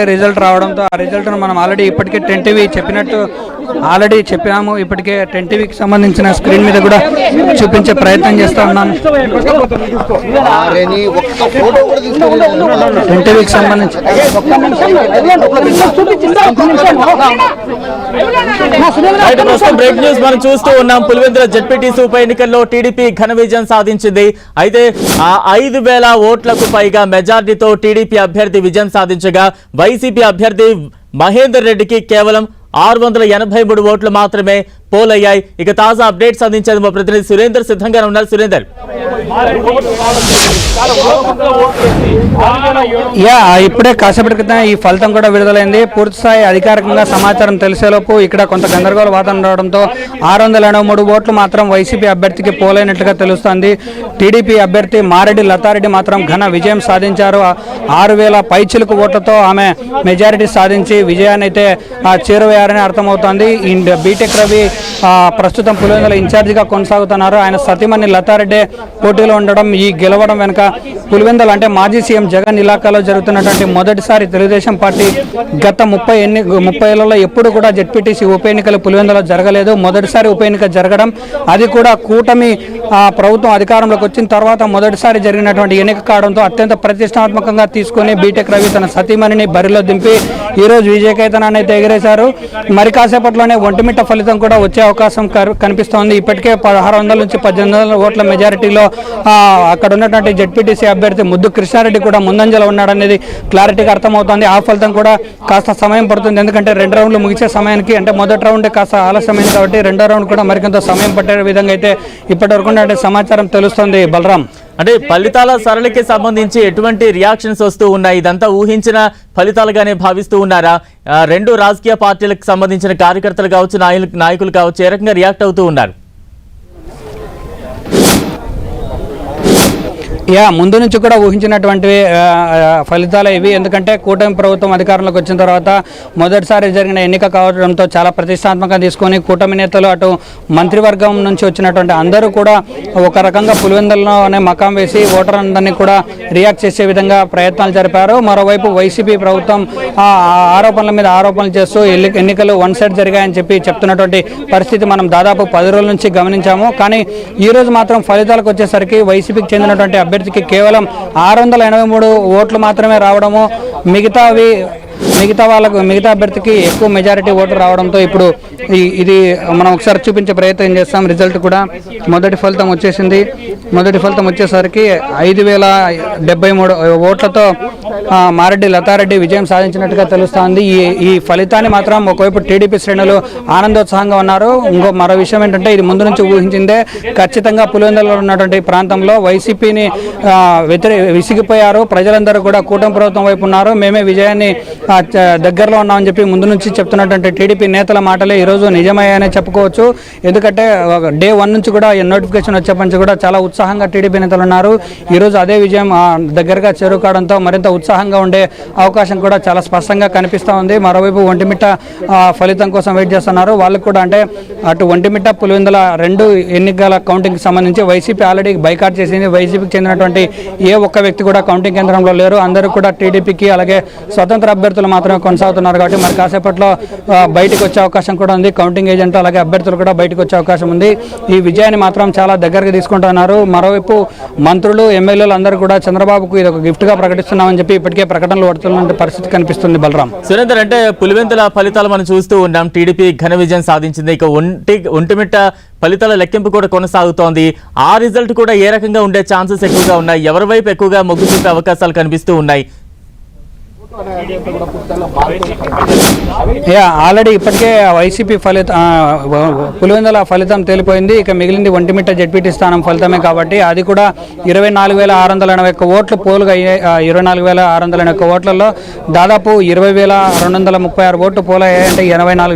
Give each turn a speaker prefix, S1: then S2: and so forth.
S1: Result రావడంతో ఆ రిజల్ట్ను మనం ఆల్రెడీ ఇప్పటికే 10 టీవీ చెప్పినట్టు ఆల్రెడీ చెప్పాము. ఇప్పటికే 10 టీవీకి సంబంధించిన స్క్రీన్ మీద కూడా చూపించే ప్రయత్నం చేస్తూ ఉన్నాను. 10 టీవీకి సంబంధించి
S2: బ్రేక్ న్యూస్ మనం చూస్తూ ఉన్నాం. పులివెందుల జెడ్పీటీసీ ఉప ఎన్నికల్లో టీడీపీ ఘన విజయం సాధించింది. అయితే ఆ 5,000 ఓట్లకు పైగా మెజార్టీతో టీడీపీ అభ్యర్థి విజయం సాధించగా వైసీపీ అభ్యర్థి మహేందర్ రెడ్డికి కేవలం 683 ఓట్లు మాత్రమే పోలయ్యాయి. ఇక తాజా అప్డేట్స్ అందించేది మా ప్రతినిధి సురేందర్ సిద్ధంగా ఉన్నారు. సురేందర్,
S1: ఇప్పుడే కాసేపటి క్రితం ఈ ఫలితం కూడా విడుదలైంది. పూర్తిస్థాయి అధికారికంగా సమాచారం తెలిసేలోపు ఇక్కడ కొంత గందరగోళ వాతావరణం రావడంతో 683 ఓట్లు మాత్రం వైసీపీ అభ్యర్థికి పోలైనట్లుగా తెలుస్తోంది. టీడీపీ అభ్యర్థి మారెడ్డి లతారెడ్డి మాత్రం ఘన విజయం సాధించారు. 6,000 పైచిలుకు ఓట్లతో ఆమె మెజారిటీ సాధించి విజయాన్ని అయితే చేరువయ్యారని అర్థమవుతోంది. బీటెక్ రవి ప్రస్తుతం పులివెందుల ఇన్ఛార్జిగా కొనసాగుతున్నారు. ఆయన సతీమణి లతారెడ్డి పోటీలో ఉండడం, ఈ గెలవడం వెనుక పులివెందుల అంటే మాజీ సీఎం జగన్ ఇలాకాలో జరుగుతున్నటువంటి మొదటిసారి తెలుగుదేశం పార్టీ గత 30 ఏళ్లలో ఎప్పుడు కూడా జెడ్పీటీసీ ఉప ఎన్నికలు పులివెందులో జరగలేదు. మొదటిసారి ఉప ఎన్నిక జరగడం, అది కూడా కూటమి ప్రభుత్వం అధికారంలోకి వచ్చిన తర్వాత మొదటిసారి జరిగినటువంటి ఎన్నిక కావడంతో అత్యంత ప్రతిష్టాత్మకంగా తీసుకుని బీటెక్ రవి తన సతీమణిని బరిలో దింపి ఈరోజు విజయకేతనాన్ని అయితే ఎగిరేశారు. మరి కాసేపట్లోనే ఒంటిమిట్ట ఫలితం కూడా వచ్చే అవకాశం కనిపిస్తోంది. ఇప్పటికే 1600 నుంచి 1800 ఓట్ల మెజారిటీలో అక్కడ ఉన్నటువంటి జెడ్పీటీసీ అభ్యర్థి ముద్దు కృష్ణారెడ్డి కూడా ముందంజలో ఉన్నాడనేది క్లారిటీగా అర్థమవుతోంది. ఆ ఫలితం కూడా కాస్త సమయం పడుతుంది. ఎందుకంటే 2 రౌండ్లు ముగిసే సమయానికి, అంటే మొదటి రౌండ్ కాస్త ఆలస్యమైంది కాబట్టి 2వ రౌండ్ కూడా మరికొంత సమయం పట్టే విధంగా అయితే ఇప్పటివరకు సమాచారం తెలుస్తోంది. బలరాం,
S2: అంటే ఫలితాల సరళికి సంబంధించి ఎటువంటి రియాక్షన్స్ వస్తూ ఉన్నాయి? ఇదంతా ఊహించిన ఫలితాలుగానే భావిస్తూ ఉన్నారా? 2 రాజకీయ పార్టీలకు సంబంధించిన కార్యకర్తలు కావచ్చు, నాయకులు కావచ్చు, ఏ రకంగా రియాక్ట్ అవుతూ ఉన్నారు?
S1: ముందు నుంచి కూడా ఊహించినటువంటి ఫలితాలు ఇవి. ఎందుకంటే కూటమి ప్రభుత్వం అధికారంలోకి వచ్చిన తర్వాత మొదటిసారి జరిగిన ఎన్నిక కావడంతో చాలా ప్రతిష్టాత్మకంగా తీసుకొని కూటమి నేతలు అటు మంత్రివర్గం నుంచి వచ్చినటువంటి అందరూ కూడా ఒక రకంగా పులివెందులలోనే మకాం వేసి ఓటర్లందరినీ కూడా రియాక్ట్ చేసే విధంగా ప్రయత్నాలు జరిపారు. మరోవైపు వైసీపీ ప్రభుత్వం ఆరోపణల మీద ఆరోపణలు చేస్తూ ఎన్నికలు వన్ సైడ్ జరిగాయని చెప్తున్నటువంటి పరిస్థితి మనం దాదాపు 10 రోజుల నుంచి గమనించాము. కానీ ఈరోజు మాత్రం ఫలితాలకు వచ్చేసరికి వైసీపీకి చెందినటువంటి అభ్యర్థికి కేవలం 683 ఓట్లు మాత్రమే రావడము, మిగతా అభ్యర్థికి ఎక్కువ మెజారిటీ ఓట్లు రావడంతో ఇప్పుడు ఇది మనం ఒకసారి చూపించే ప్రయత్నం చేస్తాం. రిజల్ట్ కూడా మొదటి ఫలితం వచ్చేసింది. మొదటి ఫలితం వచ్చేసరికి 5,073 ఓట్లతో మారెడ్డి లతారెడ్డి విజయం సాధించినట్టుగా తెలుస్తోంది. ఈ ఫలితాన్ని మాత్రం ఒకవైపు టీడీపీ శ్రేణులు ఆనందోత్సాహంగా ఉన్నారు. మరో విషయం ఏంటంటే ఇది ముందు నుంచి ఊహించిందే. ఖచ్చితంగా పులివెందులలో ఉన్నటువంటి ప్రాంతంలో వైసీపీని విసిగిపోయారు. ప్రజలందరూ కూడా కూటమి ప్రభుత్వం వైపు ఉన్నారు. మేమే విజయాన్ని దగ్గరలో ఉన్నామని చెప్పి ముందు నుంచి చెప్తున్నటువంటి టీడీపీ నేతల మాటలే ఈరోజు నిజమయ్యాయనే చెప్పుకోవచ్చు. ఎందుకంటే డే 1 నుంచి కూడా నోటిఫికేషన్ వచ్చేప్పటి నుంచి కూడా చాలా ఉత్సాహంగా టీడీపీ నేతలు ఉన్నారు. ఈరోజు అదే విజయం దగ్గరగా చేరుకోవడంతో మరింత ఉత్సాహంగా ఉండే అవకాశం కూడా చాలా స్పష్టంగా కనిపిస్తూ ఉంది. మరోవైపు ఒంటిమిట్ట ఫలితం కోసం వెయిట్ చేస్తున్నారు. వాళ్ళకు కూడా అంటే అటు ఒంటిమిట్ట పులివెందుల 2 ఎన్నికల కౌంటింగ్కి సంబంధించి వైసీపీ ఆల్రెడీ బైకాట్ చేసింది. వైసీపీకి చెందినటువంటి ఏ ఒక్క వ్యక్తి కూడా కౌంటింగ్ కేంద్రంలో లేరు. అందరూ కూడా టీడీపీకి అలాగే స్వతంత్ర అభ్యర్థులు మాత్రమే కొనసాగుతున్నారు. కాబట్టి మరి కాసేపట్లో బయటకు వచ్చే అవకాశం కూడా ఉంది. కౌంటింగ్ ఏజెంట్ అలాగే అభ్యర్థులు కూడా బయటకు వచ్చే అవకాశం ఉంది. ఈ విజయాన్ని మాత్రం చాలా దగ్గరగా తీసుకుంటున్నారు. మరోవైపు మంత్రులు, ఎమ్మెల్యేలు అందరూ కూడా చంద్రబాబుకు ఇది ఒక గిఫ్ట్ గా ప్రకటిస్తున్నామని చెప్పి ఇప్పటికే ప్రకటనలు పడుతున్న పరిస్థితి కనిపిస్తుంది. బలరాం,
S2: సురేందర్, అంటే పులివెందుల ఫలితాలు మనం చూస్తూ ఉన్నాం. టీడీపీ ఘన విజయం సాధించింది. ఇక ఒంటిమిట్ట ఫలితాల లెక్కింపు కూడా కొనసాగుతోంది. ఆ రిజల్ట్ కూడా ఏ రకంగా ఉండే ఛాన్సెస్ ఎక్కువగా ఉన్నాయి? ఎవరి వైపు ఎక్కువగా మొగ్గు చూపే అవకాశాలు కనిపిస్తూ ఉన్నాయి?
S1: ఆల్రెడీ ఇప్పటికే వైసీపీ పులివెందుల ఫలితం తేలిపోయింది. ఇక మిగిలింది ఒంటిమిట్ట జెడ్పీటీ స్థానం ఫలితమే కాబట్టి అది కూడా 24,681 ఓట్లు పోలుగా 24,681 ఓట్లలో దాదాపు 20,236 ఓట్లు పోలయ్యాయంటే 84